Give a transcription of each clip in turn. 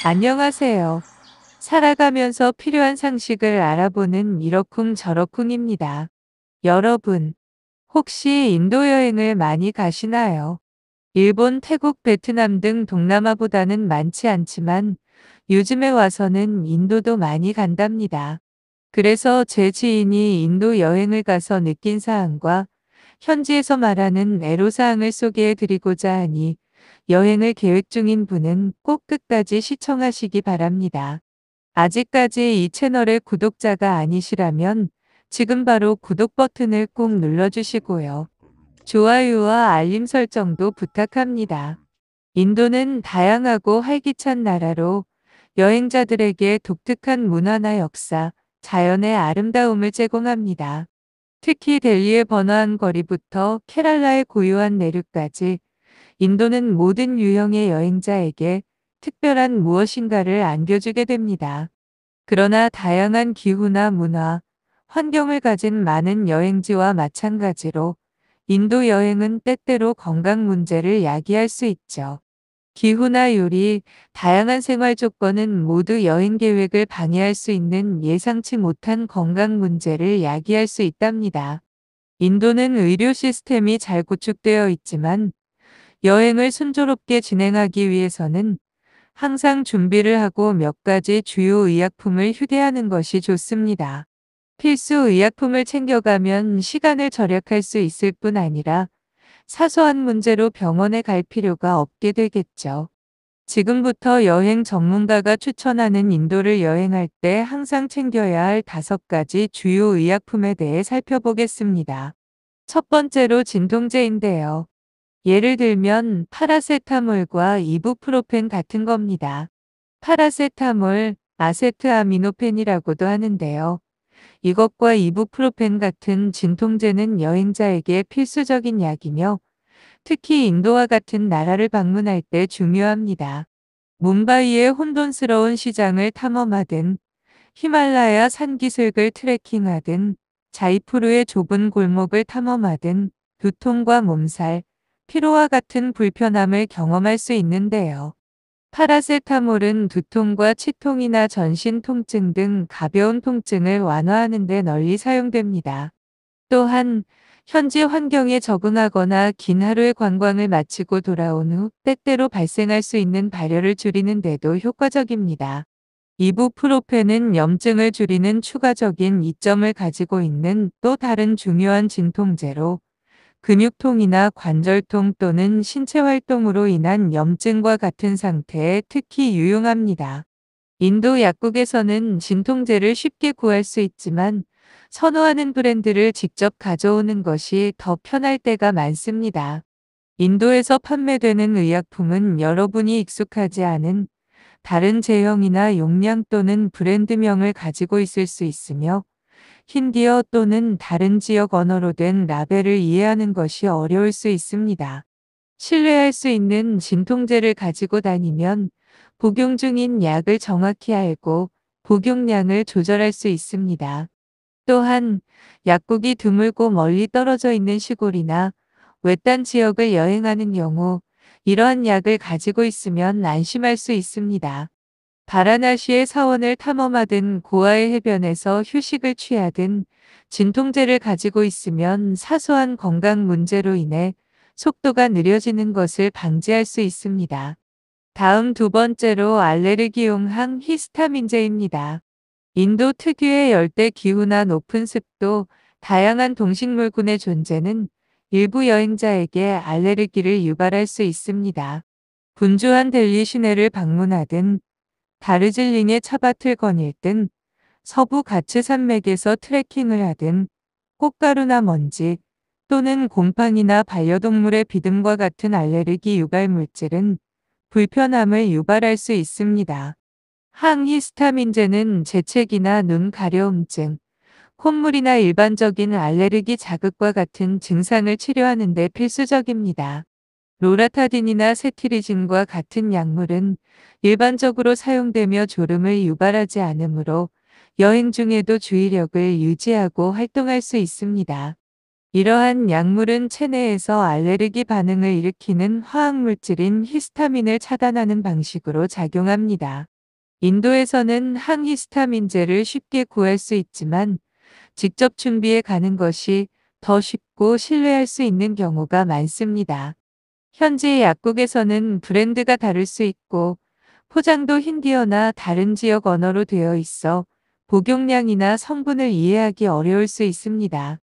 안녕하세요. 살아가면서 필요한 상식을 알아보는 이러쿵저러쿵입니다. 여러분, 혹시 인도 여행을 많이 가시나요? 일본, 태국, 베트남 등 동남아보다는 많지 않지만 요즘에 와서는 인도도 많이 간답니다. 그래서 제 지인이 인도 여행을 가서 느낀 사항과 현지에서 말하는 애로사항을 소개해 드리고자 하니 여행을 계획 중인 분은 꼭 끝까지 시청하시기 바랍니다. 아직까지 이 채널의 구독자가 아니시라면 지금 바로 구독 버튼을 꼭 눌러주시고요. 좋아요와 알림 설정도 부탁합니다. 인도는 다양하고 활기찬 나라로 여행자들에게 독특한 문화나 역사, 자연의 아름다움을 제공합니다. 특히 델리의 번화한 거리부터 케랄라의 고요한 내륙까지 인도는 모든 유형의 여행자에게 특별한 무엇인가를 안겨주게 됩니다. 그러나 다양한 기후나 문화, 환경을 가진 많은 여행지와 마찬가지로 인도 여행은 때때로 건강 문제를 야기할 수 있죠. 기후나 요리, 다양한 생활 조건은 모두 여행 계획을 방해할 수 있는 예상치 못한 건강 문제를 야기할 수 있답니다. 인도는 의료 시스템이 잘 구축되어 있지만 여행을 순조롭게 진행하기 위해서는 항상 준비를 하고 몇 가지 주요 의약품을 휴대하는 것이 좋습니다. 필수 의약품을 챙겨가면 시간을 절약할 수 있을 뿐 아니라 사소한 문제로 병원에 갈 필요가 없게 되겠죠. 지금부터 여행 전문가가 추천하는 인도를 여행할 때 항상 챙겨야 할 5가지 주요 의약품에 대해 살펴보겠습니다. 첫 번째로 진통제인데요. 예를 들면 파라세타몰과 이부프로펜 같은 겁니다. 파라세타몰, 아세트아미노펜이라고도 하는데요. 이것과 이부프로펜 같은 진통제는 여행자에게 필수적인 약이며 특히 인도와 같은 나라를 방문할 때 중요합니다. 뭄바이의 혼돈스러운 시장을 탐험하든 히말라야 산기슭을 트레킹하든 자이푸르의 좁은 골목을 탐험하든 두통과 몸살, 피로와 같은 불편함을 경험할 수 있는데요. 파라세타몰은 두통과 치통이나 전신 통증 등 가벼운 통증을 완화하는 데 널리 사용됩니다. 또한 현지 환경에 적응하거나 긴 하루의 관광을 마치고 돌아온 후 때때로 발생할 수 있는 발열을 줄이는 데도 효과적입니다. 이부프로펜은 염증을 줄이는 추가적인 이점을 가지고 있는 또 다른 중요한 진통제로 근육통이나 관절통 또는 신체 활동으로 인한 염증과 같은 상태에 특히 유용합니다. 인도 약국에서는 진통제를 쉽게 구할 수 있지만 선호하는 브랜드를 직접 가져오는 것이 더 편할 때가 많습니다. 인도에서 판매되는 의약품은 여러분이 익숙하지 않은 다른 제형이나 용량 또는 브랜드명을 가지고 있을 수 있으며 힌디어 또는 다른 지역 언어로 된 라벨을 이해하는 것이 어려울 수 있습니다. 신뢰할 수 있는 진통제를 가지고 다니면 복용 중인 약을 정확히 알고 복용량을 조절할 수 있습니다. 또한 약국이 드물고 멀리 떨어져 있는 시골이나 외딴 지역을 여행하는 경우 이러한 약을 가지고 있으면 안심할 수 있습니다. 바라나시의 사원을 탐험하든 고아의 해변에서 휴식을 취하든 진통제를 가지고 있으면 사소한 건강 문제로 인해 속도가 느려지는 것을 방지할 수 있습니다. 다음 두 번째로 알레르기용 항히스타민제입니다. 인도 특유의 열대 기후나 높은 습도, 다양한 동식물군의 존재는 일부 여행자에게 알레르기를 유발할 수 있습니다. 분주한 델리 시내를 방문하든 다르질링의 차밭을 거닐든 서부 가츠 산맥에서 트레킹을 하든 꽃가루나 먼지 또는 곰팡이나 반려동물의 비듬과 같은 알레르기 유발 물질은 불편함을 유발할 수 있습니다. 항히스타민제는 재채기나 눈 가려움증, 콧물이나 일반적인 알레르기 자극과 같은 증상을 치료하는 데 필수적입니다. 로라타딘이나 세티리진과 같은 약물은 일반적으로 사용되며 졸음을 유발하지 않으므로 여행 중에도 주의력을 유지하고 활동할 수 있습니다. 이러한 약물은 체내에서 알레르기 반응을 일으키는 화학물질인 히스타민을 차단하는 방식으로 작용합니다. 인도에서는 항히스타민제를 쉽게 구할 수 있지만 직접 준비해 가는 것이 더 쉽고 신뢰할 수 있는 경우가 많습니다. 현지 약국에서는 브랜드가 다를 수 있고 포장도 힌디어나 다른 지역 언어로 되어 있어 복용량이나 성분을 이해하기 어려울 수 있습니다.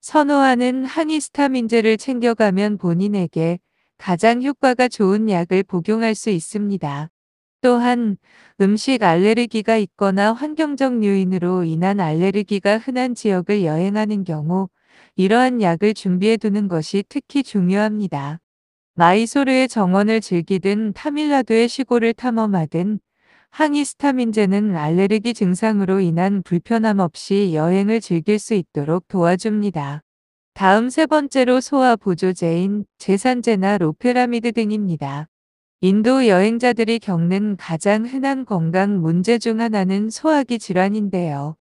선호하는 항히스타민제를 챙겨가면 본인에게 가장 효과가 좋은 약을 복용할 수 있습니다. 또한 음식 알레르기가 있거나 환경적 요인으로 인한 알레르기가 흔한 지역을 여행하는 경우 이러한 약을 준비해 두는 것이 특히 중요합니다. 마이소르의 정원을 즐기든 타밀나두의 시골을 탐험하든 항히스타민제는 알레르기 증상으로 인한 불편함 없이 여행을 즐길 수 있도록 도와줍니다. 다음 세 번째로 소화 보조제인 제산제나 로페라미드 등입니다. 인도 여행자들이 겪는 가장 흔한 건강 문제 중 하나는 소화기 질환인데요.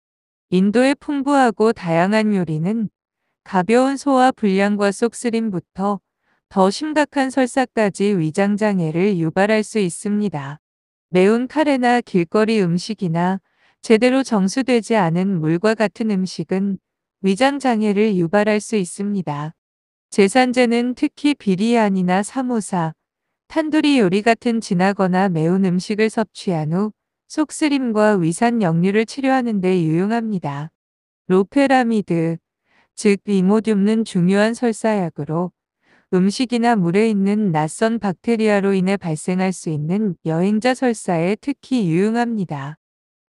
인도의 풍부하고 다양한 요리는 가벼운 소화 불량과 속쓰림부터 더 심각한 설사까지 위장장애를 유발할 수 있습니다. 매운 카레나 길거리 음식이나 제대로 정수되지 않은 물과 같은 음식은 위장장애를 유발할 수 있습니다. 제산제는 특히 비리안이나 사모사, 탄두리 요리 같은 진하거나 매운 음식을 섭취한 후 속쓰림과 위산 역류를 치료하는 데 유용합니다. 로페라미드, 즉 이모듐는 중요한 설사약으로 음식이나 물에 있는 낯선 박테리아로 인해 발생할 수 있는 여행자 설사에 특히 유용합니다.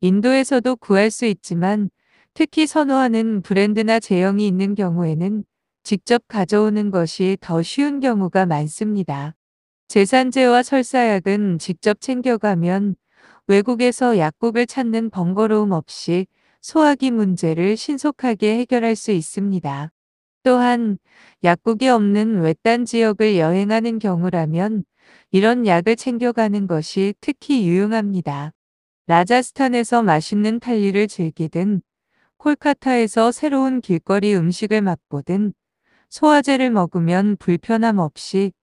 인도에서도 구할 수 있지만 특히 선호하는 브랜드나 제형이 있는 경우에는 직접 가져오는 것이 더 쉬운 경우가 많습니다. 제산제와 설사약은 직접 챙겨가면 외국에서 약국을 찾는 번거로움 없이 소화기 문제를 신속하게 해결할 수 있습니다. 또한 약국이 없는 외딴 지역을 여행하는 경우라면 이런 약을 챙겨가는 것이 특히 유용합니다. 라자스탄에서 맛있는 탈리를 즐기든 콜카타에서 새로운 길거리 음식을 맛보든 소화제를 먹으면 불편함 없이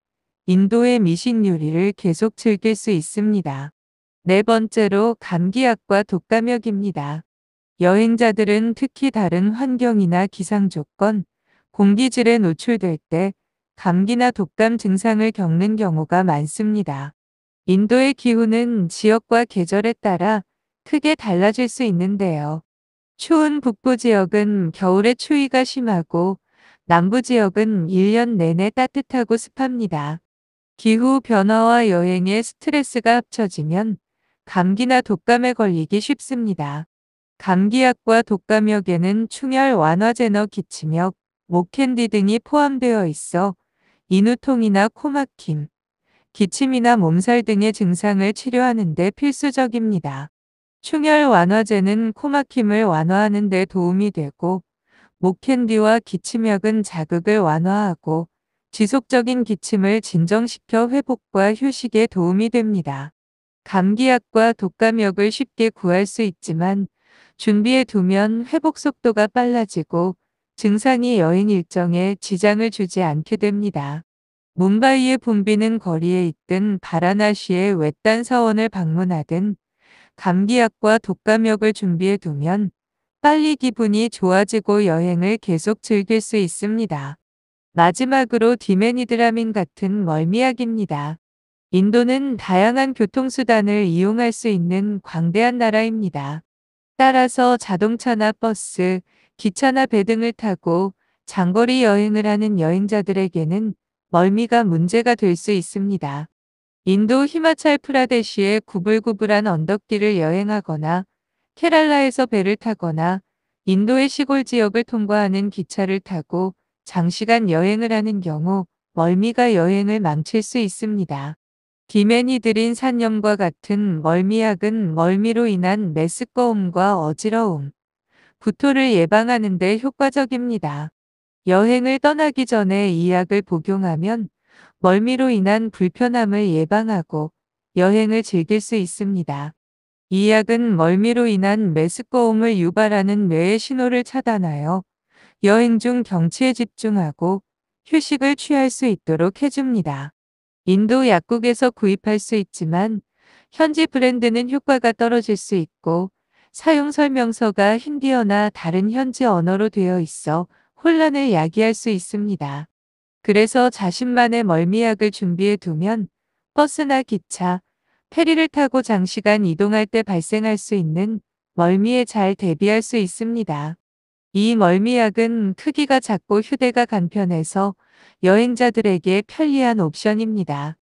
인도의 미식 요리를 계속 즐길 수 있습니다. 네 번째로 감기약과 독감약입니다. 여행자들은 특히 다른 환경이나 기상 조건, 공기질에 노출될 때 감기나 독감 증상을 겪는 경우가 많습니다. 인도의 기후는 지역과 계절에 따라 크게 달라질 수 있는데요. 추운 북부 지역은 겨울에 추위가 심하고 남부 지역은 1년 내내 따뜻하고 습합니다. 기후 변화와 여행의 스트레스가 합쳐지면 감기나 독감에 걸리기 쉽습니다. 감기약과 독감약에는 충혈 완화제너 기침약, 목캔디 등이 포함되어 있어 인후통이나 코막힘, 기침이나 몸살 등의 증상을 치료하는 데 필수적입니다. 충혈 완화제는 코막힘을 완화하는 데 도움이 되고 목캔디와 기침약은 자극을 완화하고 지속적인 기침을 진정시켜 회복과 휴식에 도움이 됩니다. 감기약과 독감약을 쉽게 구할 수 있지만 준비해 두면 회복 속도가 빨라지고 증상이 여행 일정에 지장을 주지 않게 됩니다. 뭄바이의 붐비는 거리에 있든 바라나시의 외딴 사원을 방문하든 감기약과 독감약을 준비해 두면 빨리 기분이 좋아지고 여행을 계속 즐길 수 있습니다. 마지막으로 디메니드라민 같은 멀미약입니다. 인도는 다양한 교통수단을 이용할 수 있는 광대한 나라입니다. 따라서 자동차나 버스, 기차나 배 등을 타고 장거리 여행을 하는 여행자들에게는 멀미가 문제가 될 수 있습니다. 인도 히마찰 프라데시의 구불구불한 언덕길을 여행하거나 케랄라에서 배를 타거나 인도의 시골 지역을 통과하는 기차를 타고 장시간 여행을 하는 경우 멀미가 여행을 망칠 수 있습니다. 디메니드린 산염과 같은 멀미약은 멀미로 인한 메스꺼움과 어지러움, 구토를 예방하는 데 효과적입니다. 여행을 떠나기 전에 이 약을 복용하면 멀미로 인한 불편함을 예방하고 여행을 즐길 수 있습니다. 이 약은 멀미로 인한 메스꺼움을 유발하는 뇌의 신호를 차단하여 여행 중 경치에 집중하고 휴식을 취할 수 있도록 해줍니다. 인도 약국에서 구입할 수 있지만 현지 브랜드는 효과가 떨어질 수 있고 사용 설명서가 힌디어나 다른 현지 언어로 되어 있어 혼란을 야기할 수 있습니다. 그래서 자신만의 멀미약을 준비해 두면 버스나 기차, 페리를 타고 장시간 이동할 때 발생할 수 있는 멀미에 잘 대비할 수 있습니다. 이 멀미약은 크기가 작고 휴대가 간편해서 여행자들에게 편리한 옵션입니다.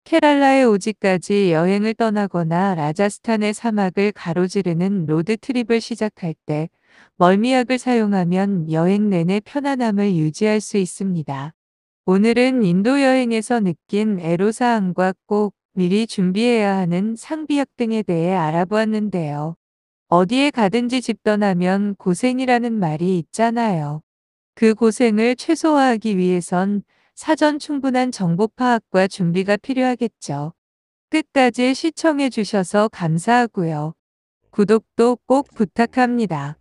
케랄라의 오지까지 여행을 떠나거나 라자스탄의 사막을 가로지르는 로드트립을 시작할 때 멀미약을 사용하면 여행 내내 편안함을 유지할 수 있습니다. 오늘은 인도 여행에서 느낀 애로사항과 꼭 미리 준비해야 하는 상비약 등에 대해 알아보았는데요. 어디에 가든지 집 떠나면 고생이라는 말이 있잖아요. 그 고생을 최소화하기 위해선 사전 충분한 정보 파악과 준비가 필요하겠죠. 끝까지 시청해 주셔서 감사하고요. 구독도 꼭 부탁합니다.